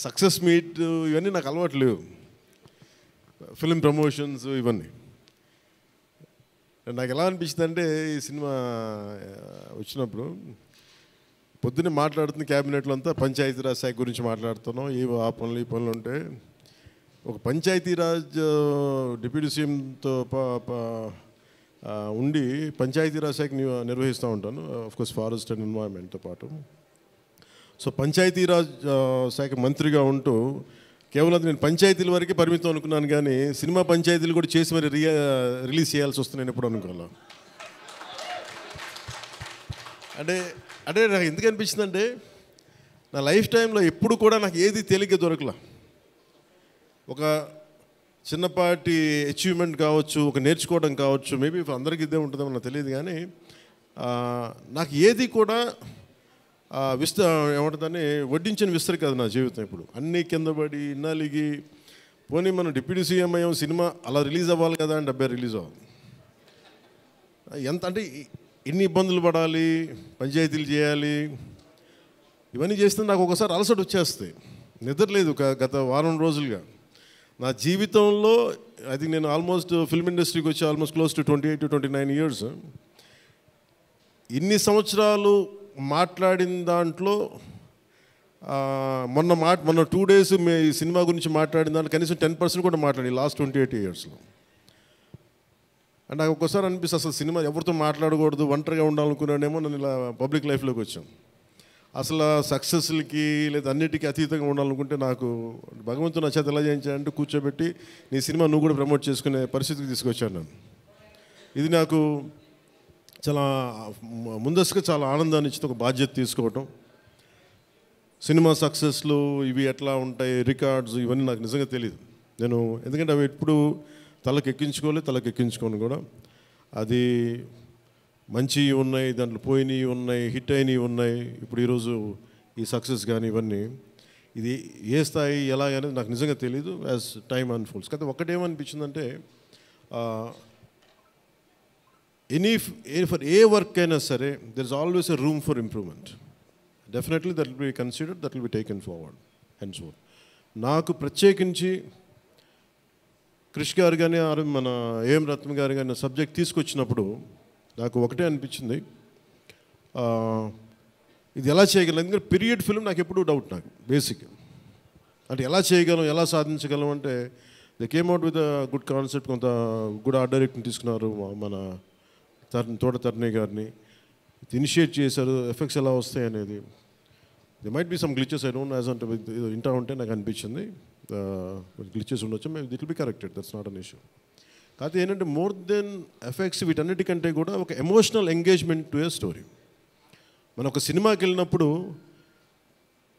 Success meet ఇవన్నీ నాకు అలవాటు లేవు, ఫిల్మ్ ప్రమోషన్స్ ఇవన్నీ. నాకు ఎలా అనిపించింది అంటే ఈ సినిమా వచ్చినప్పుడు పొద్దున్నే మాట్లాడుతున్న క్యాబినెట్లో అంతా పంచాయతీరాజ్ శాఖ గురించి మాట్లాడుతున్నాం, ఏవో ఆ పనులు ఈ పనులు ఉంటే ఒక పంచాయతీరాజ్ డిప్యూటీ సీఎంతో ఉండి పంచాయతీరాజ్ శాఖ నిర్వహిస్తూ ఉంటాను, ఆఫ్కోర్స్ ఫారెస్ట్ అండ్ ఎన్వైరన్మెంట్తో పాటు. సో పంచాయతీరాజ్ శాఖ మంత్రిగా ఉంటూ కేవలం నేను పంచాయతీల వరకే పరిమితం అనుకున్నాను, కానీ సినిమా పంచాయతీలు కూడా చేసి మరి రిలీజ్ చేయాల్సి వస్తుంది నేను ఎప్పుడు అనుకోవాలా. అంటే నాకు ఎందుకు అనిపించిందంటే నా లైఫ్ టైంలో ఎప్పుడు కూడా నాకు ఏది తేలిగ్గా దొరకలా. ఒక చిన్నపాటి అచీవ్మెంట్ కావచ్చు, ఒక నేర్చుకోవడం కావచ్చు, మేబీ అందరికీ ఇదే ఉంటుందేమో నాకు తెలియదు, కానీ నాకు ఏది కూడా ఏమంటుందని వడ్డించిన విస్తరి కాదు నా జీవితం. ఇప్పుడు అన్నీ కింద పడి ఇన్నాళ్ళకి పోనీ మనం డిప్యూటీ సీఎం అయ్యాం, సినిమా అలా రిలీజ్ అవ్వాలి కదా అని 70 రిలీజ్ అవ్వాలి. ఎంత అంటే ఎన్ని ఇబ్బందులు పడాలి, పంచాయతీలు చేయాలి, ఇవన్నీ చేస్తే నాకు ఒకసారి అలసట వచ్చేస్తాయి, నిద్రలేదు గత వారం రోజులుగా. నా జీవితంలో అది నేను ఆల్మోస్ట్ ఫిల్మ్ ఇండస్ట్రీకి వచ్చి almost close to 28 to 29 years. ఇన్ని సంవత్సరాలు మాట్లాడిన దాంట్లో మొన్న 2 days ఈ సినిమా గురించి మాట్లాడిన దాంట్లో కనీసం 10% కూడా మాట్లాడి లాస్ట్ 28 yearsలో. అంటే నాకు ఒక్కోసారి అనిపిస్తుంది అసలు సినిమా ఎవరితో మాట్లాడకూడదు, ఒంటరిగా ఉండాలనుకున్నానేమో. నేను ఇలా పబ్లిక్ లైఫ్లోకి వచ్చాను. అసలు సక్సెస్లకి లేదా అన్నిటికీ అతీతంగా ఉండాలనుకుంటే నాకు భగవంతుడు నా చేత ఎలా చేయించాడంటే కూర్చోబెట్టి నీ సినిమా నువ్వు కూడా ప్రమోట్ చేసుకునే పరిస్థితికి తీసుకొచ్చాను నేను. ఇది నాకు చాలా ముందస్తుగా చాలా ఆనందాన్ని ఇచ్చింది, ఒక బాధ్యత తీసుకోవటం. సినిమా సక్సెస్లు ఇవి ఎట్లా ఉంటాయి, రికార్డ్స్ ఇవన్నీ నాకు నిజంగా తెలియదు. నేను ఎందుకంటే అవి ఎప్పుడు తలకెక్కించుకోను కూడా. అది మంచి ఉన్నాయి, దాంట్లో పోయినవి ఉన్నాయి, హిట్ అయినవి ఉన్నాయి. ఇప్పుడు ఈరోజు ఈ సక్సెస్ కానీ ఇవన్నీ ఇది ఏ స్థాయి ఎలా అనేది నాకు నిజంగా తెలీదు యాజ్ టైమ్ అన్ఫోల్డ్స్. కానీ ఒకటేమనిపించిందంటే ఫర్ ఏ వర్క్ అయినా సరే there is always a room for improvement. Definitely that will be considered, that will be taken forward and so. నాకు ప్రత్యేకించి క్రిష్ గారు కానీ మన ఏఎం రత్న గారు కానీ సబ్జెక్ట్ తీసుకొచ్చినప్పుడు నాకు ఒకటే అనిపించింది, ఇది ఎలా చేయగలం. ఎందుకంటే పీరియడ్ ఫిల్మ్ నాకు ఎప్పుడూ డౌట్, నాకు బేసిక్ అంటే ఎలా చేయగలం, ఎలా సాధించగలం అంటే they came out with good concept. కొంత గుడ్ ఆర్ట్ డైరెక్ట్ని తీసుకున్నారు, మన తోట తరుణి గారిని ఇనిషియేట్ చేశారు. ఎఫెక్ట్స్ ఎలా వస్తాయి అనేది they might be some glitches, I don't as అంటే ఇంటా ఉంటే నాకు అనిపించింది గ్లిచెస్ ఉండొచ్చు, it will be corrected, that's not an issue. కాకపోతే ఏంటంటే మోర్ దెన్ ఎఫెక్ట్స్ వీటన్నిటికంటే కూడా ఒక emotional engagement to A story. మనం ఒక సినిమాకి వెళ్ళినప్పుడు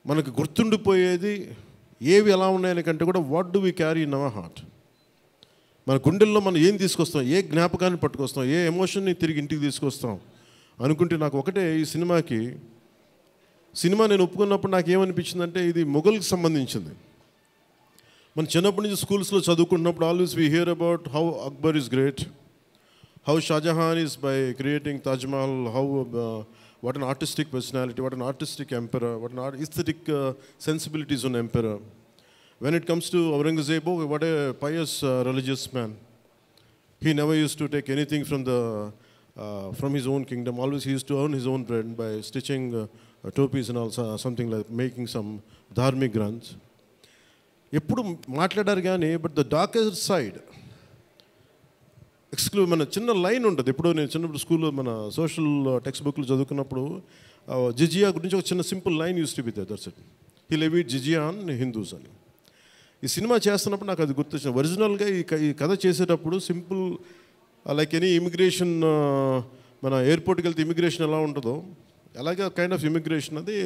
మనకు గుర్తుండిపోయేది ఏవి ఎలా ఉన్నాయని కంటే కూడా what do we carry in our heart. మన గుండెల్లో మనం ఏం తీసుకొస్తాం, ఏ జ్ఞాపకాన్ని పట్టుకొస్తాం, ఏ ఎమోషన్ని తిరిగి ఇంటికి తీసుకొస్తాం అనుకుంటే నాకు ఒకటే ఈ సినిమా నేను ఒప్పుకున్నప్పుడు నాకు ఏమనిపించిందంటే ఇది మొఘల్కి సంబంధించింది. మన చిన్నప్పటి నుంచి స్కూల్స్లో చదువుకుంటున్నప్పుడు always we hear about how Akbar is great, how Shahjahan is by creating Taj Mahal, how what an artistic personality, what an artistic emperor, what an aesthetic sensibilities on emperor. When it comes to Aurangzeb, what a pious religious man. He never used to take anything from his own kingdom. Always he used to earn his own bread by stitching topis and also something like making some dharmic granths. ఎప్పుడు మాట్లాడారు కానీ but the darker side మన చిన్న line ఉంటుంది. ఎప్పుడు నేను చిన్నప్పుడు స్కూల్లో మన సోషల్ టెక్స్ట్ బుక్లు చదువుకున్నప్పుడు జిజియా గురించి ఒక చిన్న simple line used to be there, that's it. He levied jizya on Hindus అని. ఈ సినిమా చేస్తున్నప్పుడు నాకు అది గుర్తొచ్చింది. ఒరిజినల్గా ఈ కథ చేసేటప్పుడు సింపుల్ లైక్ ఎనీ ఇమిగ్రేషన్, మన ఎయిర్పోర్ట్కి వెళ్తే ఇమిగ్రేషన్ ఎలా ఉంటుందో అలాగే కైండ్ ఆఫ్ ఇమిగ్రేషన్ అది.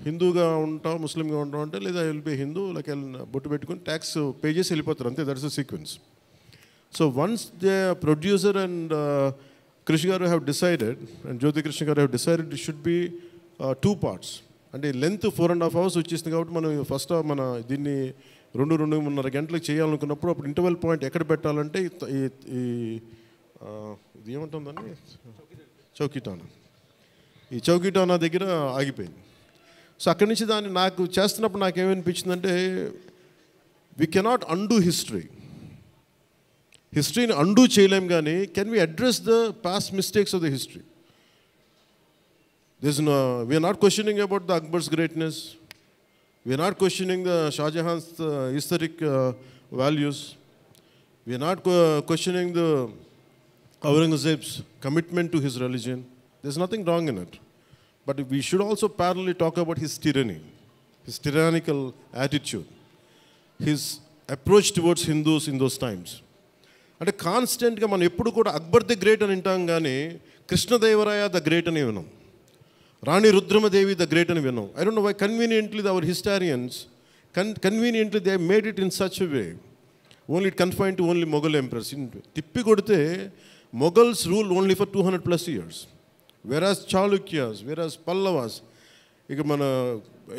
హిందూగా ఉంటాం, ముస్లింగా ఉంటాం అంటే లేదా వెళ్ళిపోయి హిందూ లైక్ బొట్టు పెట్టుకుని ట్యాక్స్ పే చేసి వెళ్ళిపోతారు, అంతే. That's the sequence. So once the producer and Krish garu have decided, and Jyoti Krishna garu have decided it should be 2 parts. అంటే లెంత్ 4.5 hours వచ్చేసింది కాబట్టి మనం ఫస్ట్ మన దీన్ని 2-2.5 గంటలకు చేయాలనుకున్నప్పుడు అప్పుడు ఇంటర్వెల్ పాయింట్ ఎక్కడ పెట్టాలంటే ఇది ఏమంటుందండి, చౌకీటానా. ఈ చౌకీటానా దగ్గర ఆగిపోయింది. సో అక్కడి నుంచి దాన్ని నాకు చేస్తున్నప్పుడు నాకేమనిపించిందంటే వీ కెనాట్ అండూ హిస్టరీని అండూ చేయలేం, కానీ can we address the past mistakes of the history? We are not questioning about the Akbar's greatness, we are not questioning the Shahjahan's historic values, we are not questioning the Aurangzeb's commitment to his religion. There's nothing wrong in it, but we should also parallelly talk about his tyranny, his tyrannical attitude, his approach towards Hindus in those times. అంటే కాన్స్టెంట్గా మనం ఎప్పుడు కూడా Akbar the great అని వింటాం, కానీ Krishnadevaraya the great అని విన్నాం, రాణి రుద్రమదేవి ద గ్రేట్ అని విన్నాం. I don't know why conveniently our historians conveniently they made it in such a way, only it confined to only Mughal emperors. Tippi kodute Mughals ruled only for 200 plus years, whereas Chalukyas, whereas Pallavas,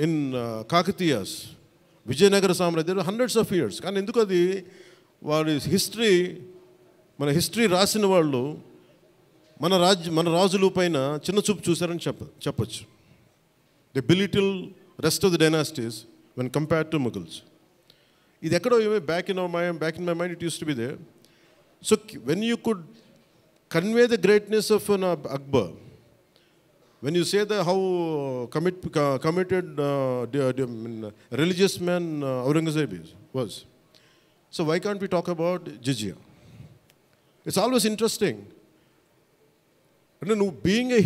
in Kakatiyas, Vijayanagara Samrajya, there were hundreds of years. కానీ ఎందుకు అది వారి history, మన history రాసిన వాళ్ళు మన రాజుల పైన చిన్న చూపు చూశారని చెప్పచ్చు. They belittle rest of the dynasties when compared to Mughals. ఇది ఎక్కడో back in my mind it used to be there. So when you could convey the greatness of an Akbar, when you say that how committed religious man Aurangzeb was, so why can't we talk about jizya? It's always interesting. And being a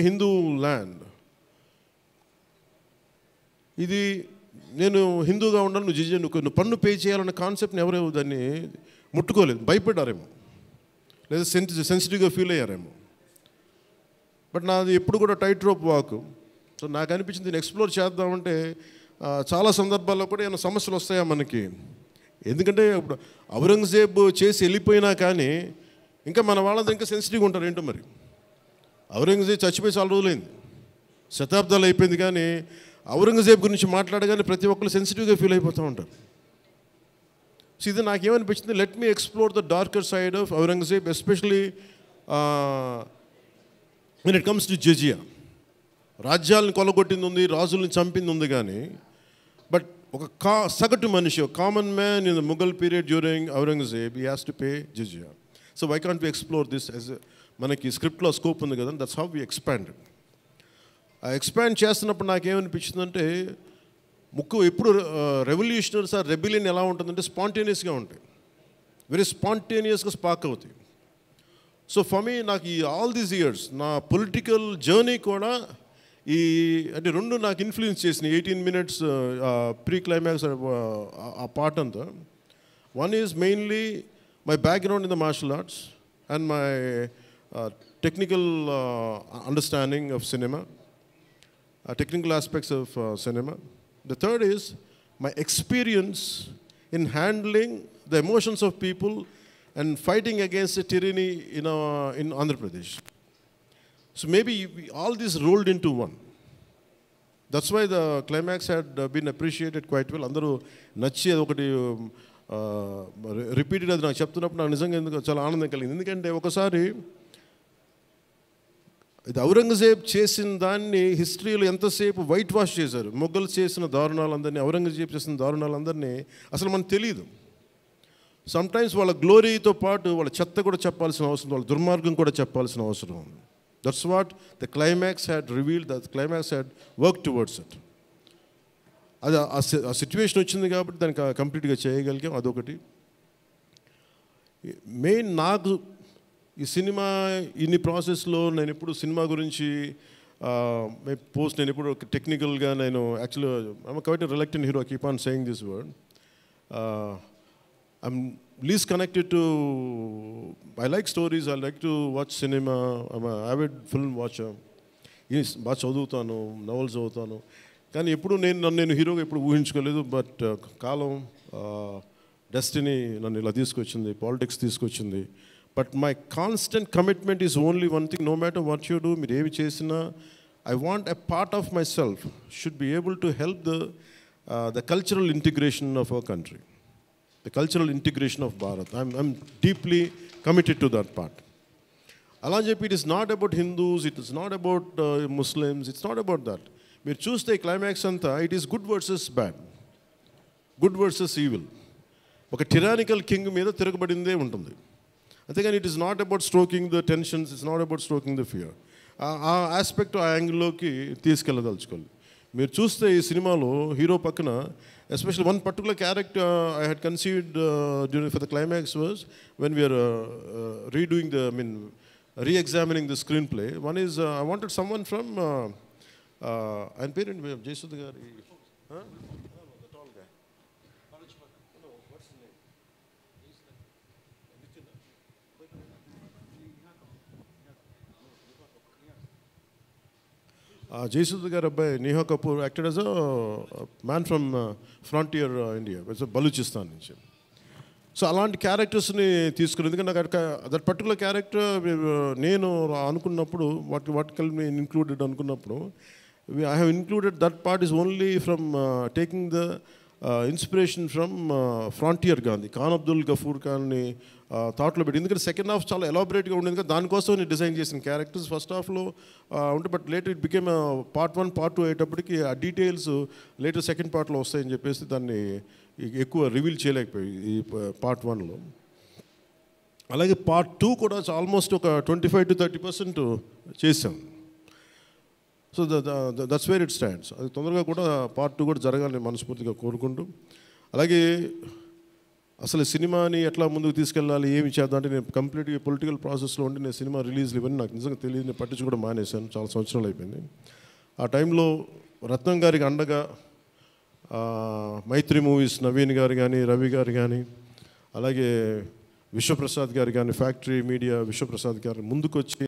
Hindu land, ఇది నేను హిందూగా ఉండాలి, నువ్వు జిజియా నువ్వు పన్ను pay చేయాలన్న కాన్సెప్ట్ని ఎవరు దాన్ని ముట్టుకోలేదు, భయపడ్డారేమో, లేదా సెన్సిటివ్గా ఫీల్ అయ్యారేమో. బట్ నాది ఎప్పుడు కూడా టైట్ రోప్ వాక్. సో నాకు అనిపించింది దీన్ని ఎక్స్ప్లోర్ చేద్దామంటే చాలా సందర్భాల్లో కూడా ఏమైనా సమస్యలు వస్తాయా మనకి. ఎందుకంటే ఇప్పుడు ఔరంగజేబ్ చేసి వెళ్ళిపోయినా కానీ ఇంకా మన వాళ్ళంతా ఇంకా సెన్సిటివ్గా ఉంటారు ఏంటో మరి. ఔరంగజేబ్ చచ్చిపోయి చాలా రోజులైంది, శతాబ్దాలు అయిపోయింది, కానీ ఔరంగజేబ్ గురించి మాట్లాడగానే ప్రతి ఒక్కరు సెన్సిటివ్గా ఫీల్ అయిపోతూ ఉంటారు. సో ఇది నాకేమనిపించింది, let me explore the darker side of Aurangzeb, especially when it comes to jizya. రాజ్యాలను కొలగొట్టింది ఉంది, రాజుల్ని చంపింది ఉంది, కానీ బట్ ఒక సగటు మనిషి, ఒక common man in the Mughal period during Aurangzeb, he has to pay jizya. So why can't we explore this as మనకి స్క్రిప్ట్లో స్కోప్ ఉంది కదా, దట్స్ హౌ వి ఎక్స్పాండెడ్. ఆ ఎక్స్పాండ్ చేస్తున్నప్పుడు నాకేమనిపించిందంటే ఎప్పుడు రెవల్యూషనరీస్ ఆ రెబిలియన్ ఎలా ఉంటుందంటే స్పాంటేనియస్గా ఉంటాయి, వెరీ స్పాంటేనియస్గా స్పార్క్ అవుతాయి. సో ఫర్ మీ నాకు ఈ ఆల్ దీస్ ఇయర్స్ నా పొలిటికల్ జర్నీ కూడా అంటే రెండు నాకు ఇన్ఫ్లుయెన్స్ చేసినాయి. 18 minutes ప్రీ క్లైమాక్స్ ఆ పార్ట్ అంతా. One is mainly my background in the martial arts and my technical understanding of cinema, technical aspects of cinema. The third is my experience in handling the emotions of people and fighting against the tyranny in Andhra Pradesh. So maybe all this rolled into one. That's why the climax had been appreciated quite well. Andaru nachi adokati repeated అది నాకు చెప్తున్నప్పుడు నాకు నిజంగా చాలా ఆనందం కలిగింది. ఎందుకంటే ఒకసారి ఇది ఔరంగజేబ్ చేసిన దాన్ని హిస్టరీలో ఎంతసేపు వైట్ వాష్ చేశారు. మొఘల్స్ చేసిన దారుణాలందరినీ, ఔరంగజేబ్ చేసిన దారుణాలందరినీ అసలు మనకు తెలియదు. సమ్టైమ్స్ వాళ్ళ గ్లోరీతో పాటు వాళ్ళ చెత్త కూడా చెప్పాల్సిన అవసరం, వాళ్ళ దుర్మార్గం కూడా చెప్పాల్సిన అవసరం ఉంది. That's what the climax had revealed, the climax had work towards it. అది ఆ సిచ్యువేషన్ వచ్చింది కాబట్టి దాన్ని కంప్లీట్గా చేయగలిగాం. అదొకటి. మెయిన్ నాకు ఈ సినిమా ఇన్ని ప్రాసెస్లో నేను ఎప్పుడు సినిమా గురించి నేను ఎప్పుడు టెక్నికల్గా నేను యాక్చువల్గా I'm quite reluctant hero, keep on saying this word. I'm least connected to, I like stories, I like to watch cinema, I'm avid film watcher. బాగా చదువుతాను, నవల్స్ చదువుతాను, కానీ ఎప్పుడు నేను హీరోగా ఎప్పుడు ఊహించుకోలేదు. బట్ కాలం, డెస్టినీ నన్ను ఇలా తీసుకొచ్చింది, పాలిటిక్స్ తీసుకొచ్చింది. But my constant commitment is only one thing, no matter what you do, మీరు ఏమి చేసినా, I want a part of myself should be able to help the cultural integration of our country, the cultural integration of Bharat. I'm deeply committed to that part. అలా అని చెప్పి it is not about Hindus, it is not about Muslims, it's not about that. మీరు చూస్తే climax అంతా it is good versus bad, good versus evil. ఒక టిరానికల్ king మీద తిరగబడిందే ఉంటుంది. అంతేగాని it is not about stroking the tensions, it's not about stroking the fear. ఆ aspect, ఆ యాంగిల్లోకి తీసుకెళ్ళదలుచుకోవాలి. మీరు చూస్తే ఈ సినిమాలో హీరో పక్కన especially one particular character I had conceived during for the climax was when we are redoing the re-examining the screenplay. One is I wanted someone from ఆయన పేరేంటి, జయసుధ గారి జయసుధ గారి అబ్బాయి Neha Kapoor acted as a man from frontier India, Balochistan నుంచి. So అలాంటి క్యారెక్టర్స్ని తీసుకుని, ఎందుకంటే నాకు దట్ పర్టికులర్ క్యారెక్టర్ నేను అనుకున్నప్పుడు వాట్ కెన్ బి ఇన్క్లూడెడ్ అనుకున్నప్పుడు I have included that part is only from taking the inspiration from frontier Gandhi, Khan Abdul Ghaffar ఖాన్ని థాట్లో పెట్టి. ఎందుకంటే సెకండ్ హాఫ్ చాలా ఎలాబరేట్గా ఉండేది కదా, దానికోసం నేను డిజైన్ చేసిన క్యారెక్టర్స్ ఫస్ట్ హాఫ్లో ఉంటే, but later it became part 1 part 2 అయ్యేటప్పటికి ఆ డీటెయిల్స్ లేటర్ సెకండ్ పార్ట్లో వస్తాయని చెప్పేసి దాన్ని ఎక్కువ రివీల్ చేయలేకపోయి ఈ పార్ట్ 1లో. అలాగే పార్ట్ 2 కూడా ఆల్మోస్ట్ ఒక 25 to 30% చేసాం. So that's where it stands. అది తొందరగా కూడా పార్ట్ 2 కూడా జరగాలని మనస్ఫూర్తిగా కోరుకుంటూ, అలాగే అసలు సినిమాని ఎట్లా ముందుకు తీసుకెళ్ళాలి, ఏమి చేద్దాం అంటే, నేను కంప్లీట్గా పొలిటికల్ ప్రాసెస్లో ఉండి నేను సినిమా రిలీజ్లు ఇవన్నీ నాకు నిజంగా తెలియదు, నేను పట్టించుకోవడం మానేశాను, చాలా సంవత్సరాలు అయిపోయింది. ఆ టైంలో రత్నం గారికి అండగా మైత్రి మూవీస్ నవీన్ గారు కానీ, రవి గారు కానీ, అలాగే విశ్వప్రసాద్ గారు కానీ, ఫ్యాక్టరీ మీడియా విశ్వప్రసాద్ గారు ముందుకు వచ్చి